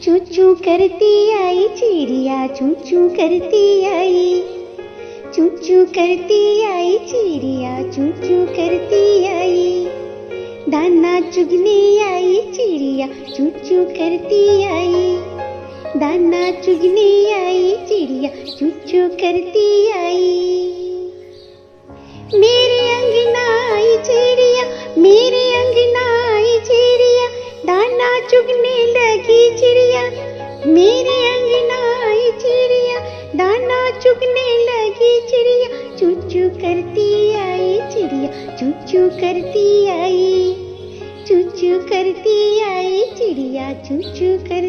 चू चू करती आई चिड़िया, चू चू करती आई, चू चू करती आई चिड़िया, चू चू करती आई। दाना चुगने आई चिड़िया, चू चू करती आई, दाना चुगने आई चिड़िया, चू चू करती आई। मेरे अंगना आई चिड़िया, मेरे अंगना आई चिड़िया, दाना चुगने लगी चिड़िया। मेरे अंगना आई चिड़िया, दाना चुगने लगी चिड़िया, चू चू करती आई चिड़िया, चू चू करती आई, चू चू करती आई चिड़िया, चू चू कर